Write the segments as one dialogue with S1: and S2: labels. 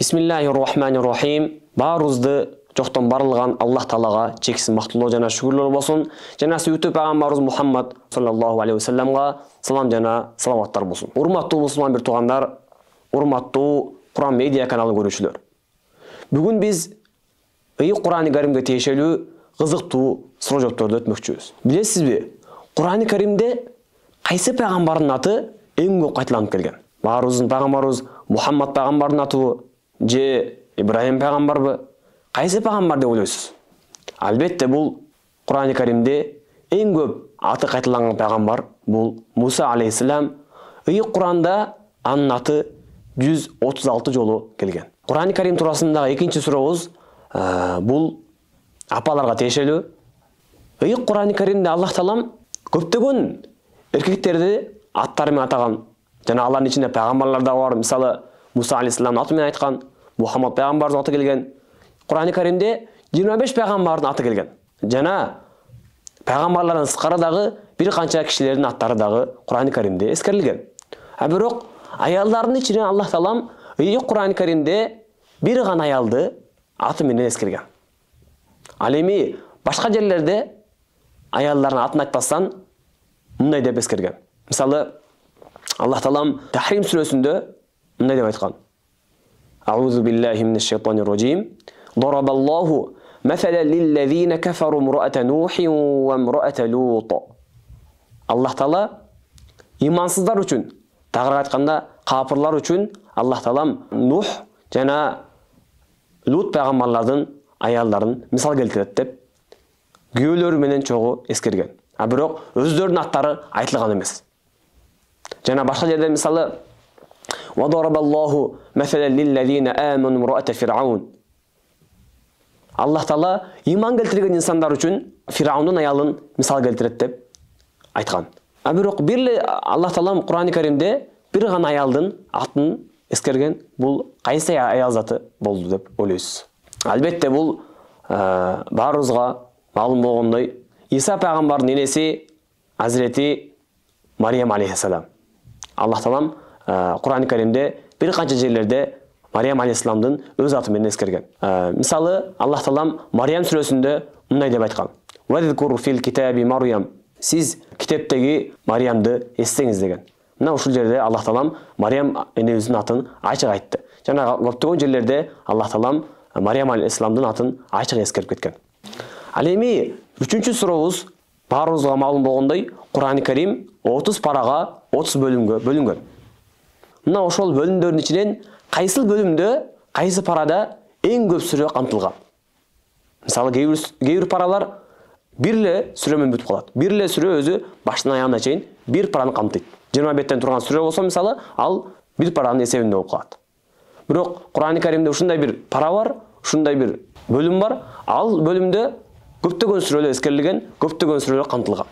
S1: Бисмиллахир-рахманир-рахим. Баарыбызды жоктон барылган Аллах Таалага чексиз мактуулоо жана шүгүрлөр болсун. Жана сүйүктүү пайгамбарыбыз Мухаммад саллаллаху алейхи ва салламга салам жана салаваттар болсун. Урматтуу мусулман бир туугандар, урматтуу Куран медиа каналы көрүүчүлөр. Бүгүн биз Кур'ан-ы Каримге тиешелүү кызыктуу суроо жоопторду өтмөкчүбүз. Билесизби? Кур'ан-ы Каримде кайсы пайгамбардын аты эң көп кайталанып келген? Баарыбыздын пайгамбарыбыз Мухаммад пайгамбардын атыбы же Ибрахим пайгамбарбы? Кайсы пайгамбар деп ойлойсуз? Албетте бул Кур'ан-ы Каримде эң көп аты кайталанган пайгамбар бул Муса алейхиссалам. Кур'анда анын аты 136 жолу келген. Кур'ан-ы Карим туурасындагы экинчи сурообуз бул апаларга тиешелүү. Кур'ан-ы Каримде Аллах Таалам көптөгөн эркектерди аттары менен атаган. Жана алардын ичинде пайгамбарлар да бар. Мисалы Муса алейхиссалам аты менен айткан, Мухаммад пайгамбардын аты келген. Кур'ан-ы Каримде 25 пайгамбардын аты келген. Жана пайгамбарлардан сырткары дагы бир канча кишилердин аттары дагы Кур'ан-ы Каримде эскерилген. Бирок аялдардын ичинен Аллах Таалам Кур'ан-ы Каримде бир гана аялды аты менен эскерген. Ал эми башка жерлерде аялдардын атын айтпастан мындай деп эскерген. Мисалы Аллах Таалам Тахрим сүрөсүндө мындай деп айткан. Аузу биллахи минеш шайтанир раджим. Дарабаллаху мафаlan лиллазина кафару имраата Нухи ва имраата Лут. Аллах Таала имансыздар үчүн, тагыраак айтканда капырлар үчүн Аллах Таалам Нух жана Лут пайгамбарлардын аялдарын мисал келтирет деп күйөөлөрү менен чогуу эскерген. Бирок өздөрүнүн аттары айтылган эмес. Жана башка жерде мисалы Вадарабаллаху мафалан лиллазина аману имраата Фир'аун. Аллах Таала иман келтирген инсандар үчүн Фир'аундун аялын мисал келтирет деп айткан. Бирок бирле Аллах Таалам Кур'ан-ы Каримде бир гана аялдын атын эскерген. Бул кайсы аял заты болду деп ойлойсуз? Албетте бул баарыбызга маалым болгондой Иса пайгамбардын энеси Азирети Мариям алейхиссалам. Аллах Таалам Кур'ан-ы Каримде бир канча жерлерде Мариям алейхиссаламдын өз аты менен эскерген. Мисалы Аллах Таалам Мариям сүрөсүндө мындай деп айткан. Вазкур фил китаби Марьям. Сиз китептеги Мариямды эстеңиз деген. Мына ушул жерде Аллах Таалам Мариям энебиздин атын ачык айтты. Жана көптөгөн жерлерде Аллах Таалам Мариям алейхиссаламдын атын ачык эскерип кеткен. Ал эми үчүнчү сурообуз баарыбызга маалым болгондой Кур'ан-ы Карим 30 парага 30 бөлүмгө бөлүнгөн. Мына ошол бөлүмдөрдүн ичинен кайсы бөлүмдө, кайсы парада эң көп сүрө камтылган? Мисалы кээ бир паралар бирле сүрө менен бүтүп калат. Бирле сүрө өзү баштан аягына чейин бир параны камтыйт. 20 беттен турган сүрө болсо мисалы, ал бир паранын эсебинде болуп калат. Бирок Кур'ан-ы Каримде ушундай бир пара бар, ушундай бир бөлүм бар. Ал бөлүмдө көптөгөн сүрөлөр эскерилген, көптөгөн сүрөлөр камтылган.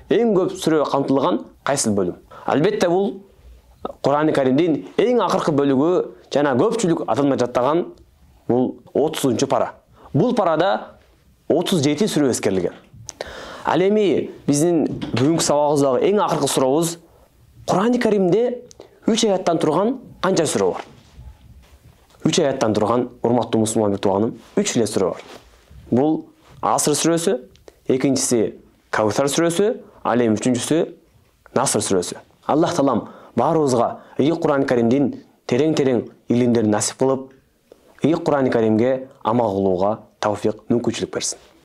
S1: Эң көп сүрө камтылган кайсы бөлүм? Албетте бул Кур'ан-ы Каримдин эң акыркы бөлүгү жана көпчүлүк атылмай жаттаган бул 30-чу пара. Бул парада 37 сүрө эскерилген. Ал эми биздин бүгүнкү сабагыбыздагы эң акыркы сурообуз Кур'ан-ы Каримде 3 аяттан турган канча сүрө бар? 3 аяттан турган урматтуу мусулман бир тууганым, 3 эле сүрө бар. Бул Аср сүрөсү, экинчиси Каусар сүрөсү, ал эми үчүнчүсү Наср сүрөсү. Аллах Таалам баарыбызга Кур'ан-ы Каримдин терең илимдерин насип кылып, Кур'ан-ы Каримге амал кылууга тавфик мүмкүнчүлүк берсин.